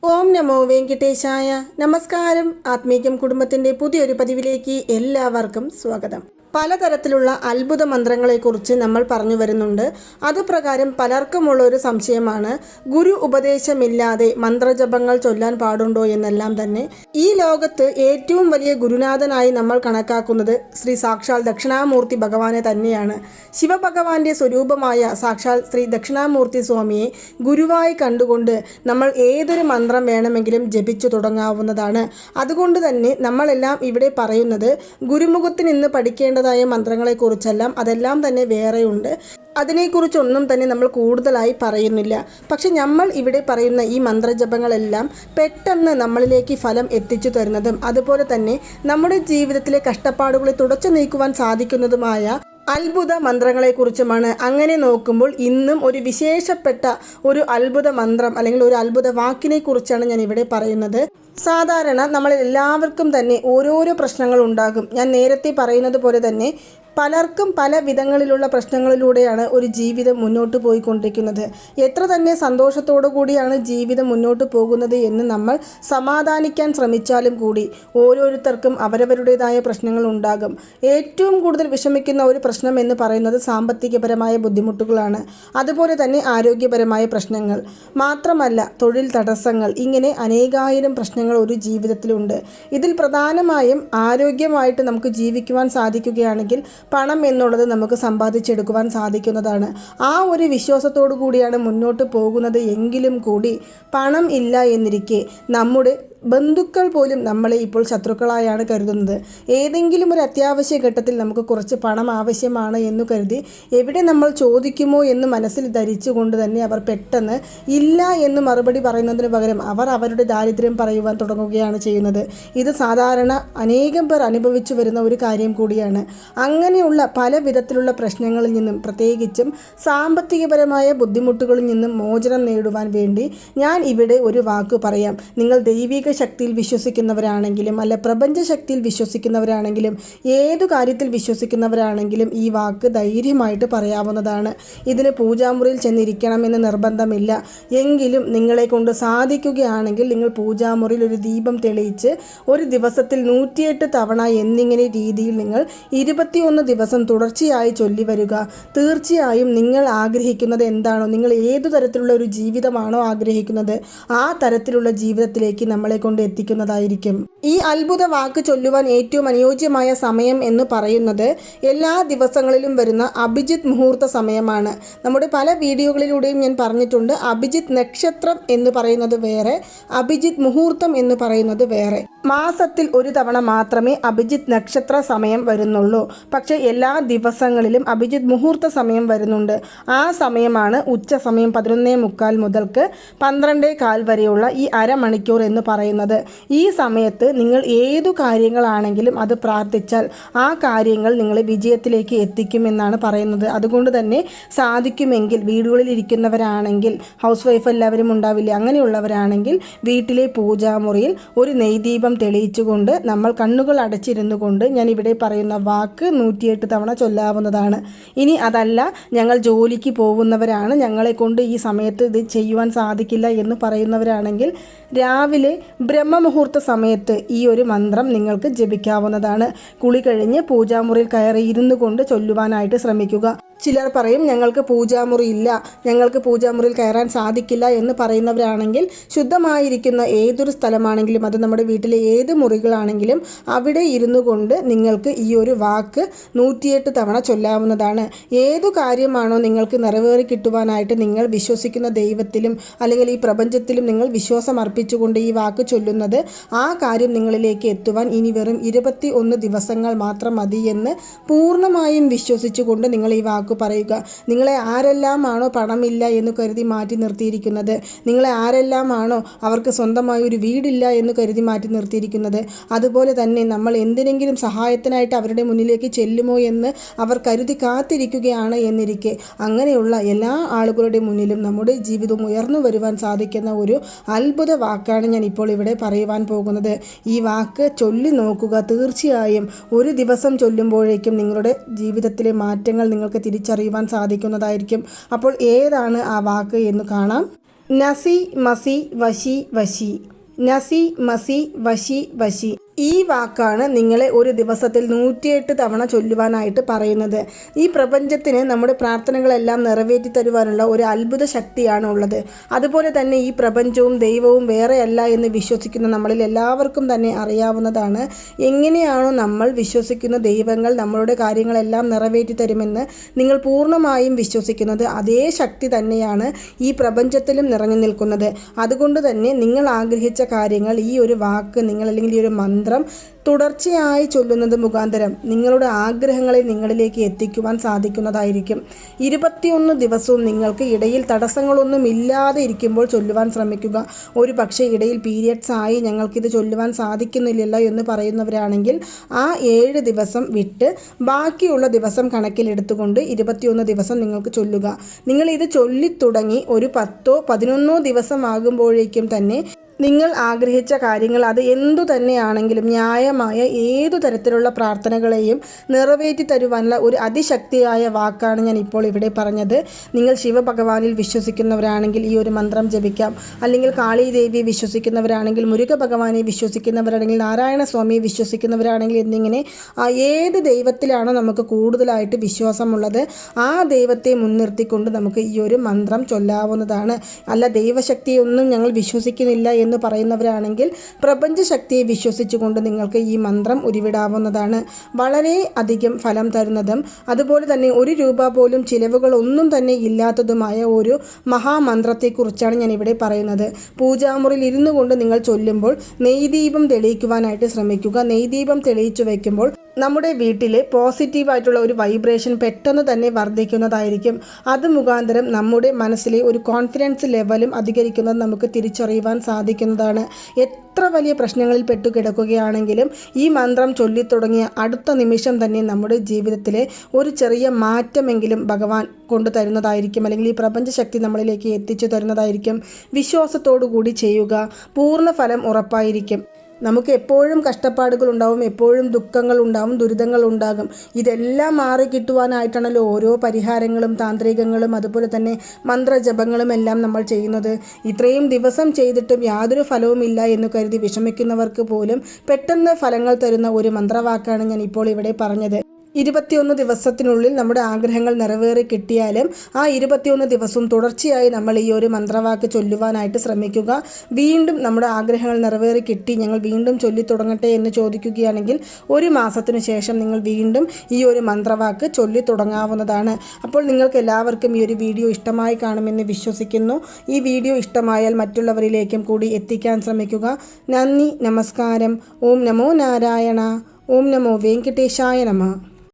ഓം നമോ വെങ്കിട്ടേശായ. നമസ്കാരം. ആത്മീകം കുടുംബത്തിൻ്റെ പുതിയൊരു പതിവിലേക്ക് എല്ലാവർക്കും സ്വാഗതം. പലതരത്തിലുള്ള അത്ഭുത മന്ത്രങ്ങളെക്കുറിച്ച് നമ്മൾ പറഞ്ഞു വരുന്നുണ്ട്. അതുപ്രകാരം പലർക്കുമുള്ള ഒരു സംശയമാണ്, ഗുരു ഉപദേശമില്ലാതെ മന്ത്രജപങ്ങൾ ചൊല്ലാൻ പാടുണ്ടോ എന്നെല്ലാം തന്നെ. ഈ ലോകത്ത് ഏറ്റവും വലിയ ഗുരുനാഥനായി നമ്മൾ കണക്കാക്കുന്നത് ശ്രീ സാക്ഷാൽ ദക്ഷിണാമൂർത്തി ഭഗവാനെ തന്നെയാണ്. ശിവഭഗവാന്റെ സ്വരൂപമായ സാക്ഷാൽ ശ്രീ ദക്ഷിണാമൂർത്തി സ്വാമിയെ ഗുരുവായി കണ്ടുകൊണ്ട് നമ്മൾ ഏതൊരു മന്ത്രം വേണമെങ്കിലും ജപിച്ചു തുടങ്ങാവുന്നതാണ്. അതുകൊണ്ട് തന്നെ നമ്മളെല്ലാം ഇവിടെ പറയുന്നത് ഗുരുമുഖത്ത് നിന്ന് പഠിക്കേണ്ടതായ മന്ത്രങ്ങളെക്കുറിച്ചെല്ലാം, അതെല്ലാം തന്നെ വേറെയുണ്ട്. അതിനെക്കുറിച്ചൊന്നും തന്നെ നമ്മൾ കൂടുതലായി പറയുന്നില്ല. പക്ഷെ നമ്മൾ ഇവിടെ പറയുന്ന ഈ മന്ത്രജപങ്ങളെല്ലാം പെട്ടെന്ന് നമ്മളിലേക്ക് ഫലം എത്തിച്ചു തരുന്നതും അതുപോലെ തന്നെ നമ്മുടെ ജീവിതത്തിലെ കഷ്ടപ്പാടുകളെ തുടച്ചു നീക്കുവാൻ സാധിക്കുന്നതുമായ അത്ഭുത മന്ത്രങ്ങളെക്കുറിച്ചുമാണ്. അങ്ങനെ നോക്കുമ്പോൾ ഇന്നും ഒരു വിശേഷപ്പെട്ട ഒരു അത്ഭുത മന്ത്രം അല്ലെങ്കിൽ ഒരു അത്ഭുത വാക്കിനെ കുറിച്ചാണ് ഞാൻ ഇവിടെ പറയുന്നത്. സാധാരണ നമ്മളെല്ലാവർക്കും തന്നെ ഓരോരോ പ്രശ്നങ്ങൾ ഉണ്ടാകും. ഞാൻ നേരത്തെ പറയുന്നത് പോലെ തന്നെ പലർക്കും പല വിധങ്ങളിലുള്ള പ്രശ്നങ്ങളിലൂടെയാണ് ഒരു ജീവിതം മുന്നോട്ട് പോയിക്കൊണ്ടിരിക്കുന്നത്. എത്ര തന്നെ സന്തോഷത്തോടു കൂടിയാണ് ജീവിതം മുന്നോട്ട് പോകുന്നത് എന്ന് നമ്മൾ സമാധാനിക്കാൻ ശ്രമിച്ചാലും കൂടി ഓരോരുത്തർക്കും അവരവരുടേതായ പ്രശ്നങ്ങൾ ഉണ്ടാകും. ഏറ്റവും കൂടുതൽ വിഷമിക്കുന്ന ഒരു പ്രശ്നം എന്ന് പറയുന്നത് സാമ്പത്തികപരമായ ബുദ്ധിമുട്ടുകളാണ്. അതുപോലെ തന്നെ ആരോഗ്യപരമായ പ്രശ്നങ്ങൾ മാത്രമല്ല, തൊഴിൽ തടസ്സങ്ങൾ, ഇങ്ങനെ അനേകായിരം പ്രശ്നങ്ങൾ ഒരു ജീവിതത്തിലുണ്ട്. ഇതിൽ പ്രധാനമായും ആരോഗ്യമായിട്ട് നമുക്ക് ജീവിക്കുവാൻ സാധിക്കുകയാണെങ്കിൽ പണം എന്നുള്ളത് നമുക്ക് സമ്പാദിച്ചെടുക്കുവാൻ സാധിക്കുന്നതാണ്. ആ ഒരു വിശ്വാസത്തോടു കൂടിയാണ് മുന്നോട്ട് പോകുന്നത് എങ്കിലും കൂടി പണം ഇല്ല എന്നിരിക്കെ നമ്മുടെ ബന്ധുക്കൾ പോലും നമ്മളെ ഇപ്പോൾ ശത്രുക്കളായാണ് കരുതുന്നത്. ഏതെങ്കിലും ഒരു അത്യാവശ്യ ഘട്ടത്തിൽ നമുക്ക് കുറച്ച് പണം ആവശ്യമാണ് എന്ന് കരുതി എവിടെ നമ്മൾ ചോദിക്കുമോ എന്ന് മനസ്സിൽ ധരിച്ചുകൊണ്ട് തന്നെ അവർ പെട്ടെന്ന് ഇല്ല എന്ന് മറുപടി പറയുന്നതിന് പകരം അവർ അവരുടെ ദാരിദ്ര്യം പറയുവാൻ തുടങ്ങുകയാണ് ചെയ്യുന്നത്. ഇത് സാധാരണ അനേകം പേർ അനുഭവിച്ചു വരുന്ന ഒരു കാര്യം കൂടിയാണ്. അങ്ങനെയുള്ള പല വിധത്തിലുള്ള പ്രശ്നങ്ങളിൽ നിന്നും, പ്രത്യേകിച്ചും സാമ്പത്തികപരമായ ബുദ്ധിമുട്ടുകളിൽ നിന്നും മോചനം നേടുവാൻ വേണ്ടി ഞാൻ ഇവിടെ ഒരു വാക്ക് പറയാം. നിങ്ങൾ ദൈവിക ശക്തിയിൽ വിശ്വസിക്കുന്നവരാണെങ്കിലും അല്ല പ്രപഞ്ച ശക്തിയിൽ വിശ്വസിക്കുന്നവരാണെങ്കിലും ഏതു കാര്യത്തിൽ വിശ്വസിക്കുന്നവരാണെങ്കിലും ഈ വാക്ക് ധൈര്യമായിട്ട് പറയാവുന്നതാണ്. ഇതിന് പൂജാമുറിയിൽ ചെന്നിരിക്കണമെന്ന് നിർബന്ധമില്ല. എങ്കിലും നിങ്ങളെ കൊണ്ട് സാധിക്കുകയാണെങ്കിൽ നിങ്ങൾ പൂജാമുറിയിൽ ഒരു ദീപം തെളിയിച്ച് ഒരു ദിവസത്തിൽ 108 തവണ എന്നിങ്ങനെ രീതിയിൽ നിങ്ങൾ 21 ദിവസം തുടർച്ചയായി ചൊല്ലി വരിക. തീർച്ചയായും നിങ്ങൾ ആഗ്രഹിക്കുന്നത് എന്താണോ, നിങ്ങൾ ഏതു തരത്തിലുള്ള ഒരു ജീവിതമാണോ ആഗ്രഹിക്കുന്നത്, ആ തരത്തിലുള്ള ജീവിതത്തിലേക്ക് നമ്മളെ കൊണ്ട് എത്തിക്കുന്നതായിരിക്കും. ഈ അത്ഭുത വാക്ക് ചൊല്ലുവാൻ ഏറ്റവും അനുയോജ്യമായ സമയം എന്ന് പറയുന്നത് എല്ലാ ദിവസങ്ങളിലും വരുന്ന അഭിജിത്ത് മുഹൂർത്ത സമയമാണ്. നമ്മുടെ പല വീഡിയോകളിലൂടെയും ഞാൻ പറഞ്ഞിട്ടുണ്ട്, അഭിജിത്ത് നക്ഷത്രം എന്ന് പറയുന്നത് വേറെ, അഭിജിത്ത് മുഹൂർത്തം എന്ന് പറയുന്നത് വേറെ. മാസത്തിൽ ഒരു തവണ മാത്രമേ അഭിജിത്ത് നക്ഷത്ര സമയം വരുന്നുള്ളൂ. പക്ഷേ എല്ലാ ദിവസങ്ങളിലും അഭിജിത്ത് മുഹൂർത്ത സമയം വരുന്നുണ്ട്. ആ സമയമാണ് ഉച്ച സമയം 11:45 മുതൽക്ക് 12:15 വരെയുള്ള ഈ അരമണിക്കൂർ എന്ന് പറയുന്നത്. ഈ സമയത്ത് നിങ്ങൾ ഏതു കാര്യങ്ങളാണെങ്കിലും അത് പ്രാർത്ഥിച്ചാൽ ആ കാര്യങ്ങൾ നിങ്ങളെ വിജയത്തിലേക്ക് എത്തിക്കുമെന്നാണ് പറയുന്നത്. അതുകൊണ്ട് തന്നെ സാധിക്കുമെങ്കിൽ വീടുകളിൽ ഇരിക്കുന്നവരാണെങ്കിൽ, ഹൗസ് വൈഫ് എല്ലാവരും ഉണ്ടാവില്ലേ, അങ്ങനെയുള്ളവരാണെങ്കിൽ വീട്ടിലെ പൂജാമുറിയിൽ ഒരു നെയ്ദീപം തെളിയിച്ചുകൊണ്ട് നമ്മൾ കണ്ണുകൾ അടച്ചിരുന്നു കൊണ്ട് ഞാൻ ഇവിടെ പറയുന്ന വാക്ക് 108 തവണ ചൊല്ലാവുന്നതാണ്. ഇനി അതല്ല, ഞങ്ങൾ ജോലിക്ക് പോകുന്നവരാണ്, ഞങ്ങളെ കൊണ്ട് ഈ സമയത്ത് ഇത് ചെയ്യുവാൻ സാധിക്കില്ല എന്ന് പറയുന്നവരാണെങ്കിൽ രാവിലെ ബ്രഹ്മമുഹൂർത്ത സമയത്ത് ഈ ഒരു മന്ത്രം നിങ്ങൾക്ക് ജപിക്കാവുന്നതാണ്. കുളി കഴിഞ്ഞ് പൂജാമുറിയിൽ കയറി ഇരുന്നു കൊണ്ട് ചൊല്ലുവാനായിട്ട് ശ്രമിക്കുക. ചിലർ പറയും ഞങ്ങൾക്ക് പൂജാമുറി ഇല്ല, ഞങ്ങൾക്ക് പൂജാമുറിയിൽ കയറാൻ സാധിക്കില്ല എന്ന് പറയുന്നവരാണെങ്കിൽ ശുദ്ധമായിരിക്കുന്ന ഏതൊരു സ്ഥലമാണെങ്കിലും, അത് നമ്മുടെ വീട്ടിലെ ഏത് മുറികളാണെങ്കിലും അവിടെ ഇരുന്നു കൊണ്ട് നിങ്ങൾക്ക് ഈ ഒരു വാക്ക് 108 തവണ ചൊല്ലാവുന്നതാണ്. ഏതു കാര്യമാണോ നിങ്ങൾക്ക് നിറവേറി കിട്ടുവാനായിട്ട് നിങ്ങൾ വിശ്വസിക്കുന്ന ദൈവത്തിലും അല്ലെങ്കിൽ ഈ പ്രപഞ്ചത്തിലും നിങ്ങൾ വിശ്വാസം അർപ്പിച്ചുകൊണ്ട് ഈ വാക്ക് ചൊല്ലുന്നത്, ആ കാര്യം നിങ്ങളിലേക്ക് എത്തുവാൻ ഇനി വെറും 21 ദിവസങ്ങൾ മാത്രം മതി എന്ന് പൂർണ്ണമായും വിശ്വസിച്ചുകൊണ്ട് നിങ്ങൾ ഈ വാക്ക് പറയുക. നിങ്ങളെ ആരെല്ലാമാണോ പണമില്ല എന്ന് കരുതി മാറ്റി നിർത്തിയിരിക്കുന്നത്, നിങ്ങളെ ആരെല്ലാമാണോ അവർക്ക് സ്വന്തമായ ഒരു വീടില്ല എന്ന് കരുതി മാറ്റി നിർത്തിയിരിക്കുന്നത്, അതുപോലെ തന്നെ നമ്മൾ എന്തിനെങ്കിലും സഹായത്തിനായിട്ട് അവരുടെ മുന്നിലേക്ക് ചെല്ലുമോ എന്ന് അവർ കരുതി കാത്തിരിക്കുകയാണ് എന്നിരിക്കെ, അങ്ങനെയുള്ള എല്ലാ ആളുകളുടെ മുന്നിലും നമ്മുടെ ജീവിതം ഉയർന്നു വരുവാൻ സാധിക്കുന്ന ഒരു അത്ഭുത വാക്കാണ് ഞാൻ ഇപ്പോൾ ഇവിടെ പറയുവാൻ പോകുന്നത്. ഈ വാക്ക് ചൊല്ലി നോക്കുക. തീർച്ചയായും ഒരു ദിവസം ചൊല്ലുമ്പോഴേക്കും നിങ്ങളുടെ ജീവിതത്തിലെ മാറ്റങ്ങൾ നിങ്ങൾക്ക് തിരിച്ചറിയുവാൻ സാധിക്കുന്നതായിരിക്കും. അപ്പോൾ ഏതാണ് ആ വാക്ക് എന്ന് കാണാം. നസി മസി വശി വശി. നസി മസി വശി വശി. ഈ വാക്കാണ് നിങ്ങളെ ഒരു ദിവസത്തിൽ 108 തവണ ചൊല്ലുവാനായിട്ട് പറയുന്നത്. ഈ പ്രപഞ്ചത്തിന് നമ്മുടെ പ്രാർത്ഥനകളെല്ലാം നിറവേറ്റി തരുവാനുള്ള ഒരു അത്ഭുത ശക്തിയാണ് ഉള്ളത്. അതുപോലെ തന്നെ ഈ പ്രപഞ്ചവും ദൈവവും വേറെയല്ല എന്ന് വിശ്വസിക്കുന്ന നമ്മളിൽ എല്ലാവർക്കും തന്നെ അറിയാവുന്നതാണ്. എങ്ങനെയാണോ നമ്മൾ വിശ്വസിക്കുന്ന ദൈവങ്ങൾ നമ്മളുടെ കാര്യങ്ങളെല്ലാം നിറവേറ്റി തരുമെന്ന് നിങ്ങൾ പൂർണ്ണമായും വിശ്വസിക്കുന്നത്, അതേ ശക്തി തന്നെയാണ് ഈ പ്രപഞ്ചത്തിലും നിറഞ്ഞു നിൽക്കുന്നത്. അതുകൊണ്ട് തന്നെ നിങ്ങൾ ആഗ്രഹിച്ച കാര്യങ്ങൾ ഈ ഒരു വാക്ക് നിങ്ങൾ അല്ലെങ്കിൽ ഈ ഒരു മന്ത്രം തുടർച്ചയായി ചൊല്ലുന്നത് മുഖാന്തരം നിങ്ങളുടെ ആഗ്രഹങ്ങളെ നിങ്ങളിലേക്ക് എത്തിക്കുവാൻ സാധിക്കുന്നതായിരിക്കും. 21 ദിവസവും നിങ്ങൾക്ക് ഇടയിൽ തടസ്സങ്ങളൊന്നും ഇല്ലാതെ ഇരിക്കുമ്പോൾ ചൊല്ലുവാൻ ശ്രമിക്കുക. ഒരു പക്ഷേ ഇടയിൽ പീരിയഡ്സ് ആയി ഞങ്ങൾക്കിത് ചൊല്ലുവാൻ സാധിക്കുന്നില്ലല്ലോ എന്ന് പറയുന്നവരാണെങ്കിൽ ആ 7 ദിവസം വിട്ട് ബാക്കിയുള്ള ദിവസം കണക്കിലെടുത്തുകൊണ്ട് 21 ദിവസം നിങ്ങൾക്ക് ചൊല്ലുക. നിങ്ങൾ ഇത് ചൊല്ലിത്തുടങ്ങി ഒരു 10-11 ദിവസം ആകുമ്പോഴേക്കും തന്നെ നിങ്ങൾ ആഗ്രഹിച്ച കാര്യങ്ങൾ അത് എന്തു തന്നെയാണെങ്കിലും ന്യായമായ ഏതു തരത്തിലുള്ള പ്രാർത്ഥനകളെയും നിറവേറ്റി തരുവാനുള്ള ഒരു അതിശക്തിയായ വാക്കാണ് ഞാൻ ഇപ്പോൾ ഇവിടെ പറഞ്ഞത്. നിങ്ങൾ ശിവഭഗവാനിൽ വിശ്വസിക്കുന്നവരാണെങ്കിൽ ഈ ഒരു മന്ത്രം ജപിക്കാം. അല്ലെങ്കിൽ കാളീദേവിയെ വിശ്വസിക്കുന്നവരാണെങ്കിൽ, മുരുക ഭഗവാനെ വിശ്വസിക്കുന്നവരാണെങ്കിൽ, നാരായണ സ്വാമിയെ വിശ്വസിക്കുന്നവരാണെങ്കിൽ എന്നിങ്ങനെ ഏത് ദൈവത്തിലാണോ നമുക്ക് കൂടുതലായിട്ട് വിശ്വാസമുള്ളത് ആ ദൈവത്തെ മുൻനിർത്തിക്കൊണ്ട് നമുക്ക് ഈ ഒരു മന്ത്രം ചൊല്ലാവുന്നതാണ്. അല്ല, ദൈവശക്തിയൊന്നും ഞങ്ങൾ വിശ്വസിക്കുന്നില്ല എന്ന് പറയുന്നവരാണെങ്കിൽ പ്രപഞ്ചശക്തിയെ വിശ്വസിച്ചുകൊണ്ട് നിങ്ങൾക്ക് ഈ മന്ത്രം ഉരുവിടാവുന്നതാണ്. വളരെ അധികം ഫലം തരുന്നതും അതുപോലെ തന്നെ 1 രൂപ പോലും ചിലവുകളൊന്നും തന്നെ ഇല്ലാത്തതുമായ ഒരു മഹാമന്ത്രത്തെക്കുറിച്ചാണ് ഞാൻ ഇവിടെ പറയുന്നത്. പൂജാമുറിയിൽ ഇരുന്നു കൊണ്ട് നിങ്ങൾ ചൊല്ലുമ്പോൾ നെയ്ദീപം തെളിയിക്കുവാനായിട്ട് ശ്രമിക്കുക. നെയ്ദീപം തെളിയിച്ചു വയ്ക്കുമ്പോൾ നമ്മുടെ വീട്ടിലെ പോസിറ്റീവായിട്ടുള്ള ഒരു വൈബ്രേഷൻ പെട്ടെന്ന് തന്നെ വർദ്ധിക്കുന്നതായിരിക്കും. അത് മുഖാന്തരം നമ്മുടെ മനസ്സിലെ ഒരു കോൺഫിഡൻസ് ലെവലും അധികരിക്കുന്നത് നമുക്ക് തിരിച്ചറിയുവാൻ സാധിക്കുന്നതാണ്. എത്ര വലിയ പ്രശ്നങ്ങളിൽ പെട്ടു കിടക്കുകയാണെങ്കിലും ഈ മന്ത്രം ചൊല്ലിത്തുടങ്ങിയ അടുത്ത നിമിഷം തന്നെ നമ്മുടെ ജീവിതത്തിലെ ഒരു ചെറിയ മാറ്റമെങ്കിലും ഭഗവാൻ കൊണ്ടു തരുന്നതായിരിക്കും, അല്ലെങ്കിൽ ഈ പ്രപഞ്ചശക്തി നമ്മളിലേക്ക് എത്തിച്ചു തരുന്നതായിരിക്കും. വിശ്വാസത്തോടു കൂടി ചെയ്യുക, പൂർണ്ണ ഫലം ഉറപ്പായിരിക്കും. നമുക്ക് എപ്പോഴും കഷ്ടപ്പാടുകളുണ്ടാവും, എപ്പോഴും ദുഃഖങ്ങളുണ്ടാവും, ദുരിതങ്ങളുണ്ടാകും. ഇതെല്ലാം മാറി കിട്ടുവാനായിട്ടാണല്ലോ ഓരോ പരിഹാരങ്ങളും താന്ത്രികങ്ങളും അതുപോലെ തന്നെ മന്ത്രജപങ്ങളും എല്ലാം നമ്മൾ ചെയ്യുന്നത്. ഇത്രയും ദിവസം ചെയ്തിട്ടും യാതൊരു ഫലവുമില്ല എന്ന് കരുതി വിഷമിക്കുന്നവർക്ക് പോലും പെട്ടെന്ന് ഫലങ്ങൾ തരുന്ന ഒരു മന്ത്രവാക്കാണ് ഞാൻ ഇപ്പോൾ ഇവിടെ പറഞ്ഞത്. 21 ദിവസത്തിനുള്ളിൽ നമ്മുടെ ആഗ്രഹങ്ങൾ നിറവേറി കിട്ടിയാലും ആ 21 ദിവസവും തുടർച്ചയായി നമ്മൾ ഈ ഒരു മന്ത്രവാക്ക് ചൊല്ലുവാനായിട്ട് ശ്രമിക്കുക. വീണ്ടും നമ്മുടെ ആഗ്രഹങ്ങൾ നിറവേറി കിട്ടി, ഞങ്ങൾ വീണ്ടും ചൊല്ലി തുടങ്ങട്ടെ എന്ന് ചോദിക്കുകയാണെങ്കിൽ 1 മാസത്തിനു ശേഷം നിങ്ങൾ വീണ്ടും ഈ ഒരു മന്ത്രവാക്ക് ചൊല്ലി തുടങ്ങാവുന്നതാണ്. അപ്പോൾ നിങ്ങൾക്ക് എല്ലാവർക്കും ഈ ഒരു വീഡിയോ ഇഷ്ടമായി കാണുമെന്ന് വിശ്വസിക്കുന്നു. ഈ വീഡിയോ ഇഷ്ടമായാൽ മറ്റുള്ളവരിലേക്കും കൂടി എത്തിക്കാൻ ശ്രമിക്കുക. നന്ദി, നമസ്കാരം. ഓം നമോ നാരായണ. ഓം നമോ വെങ്കടേശായ നമഃ.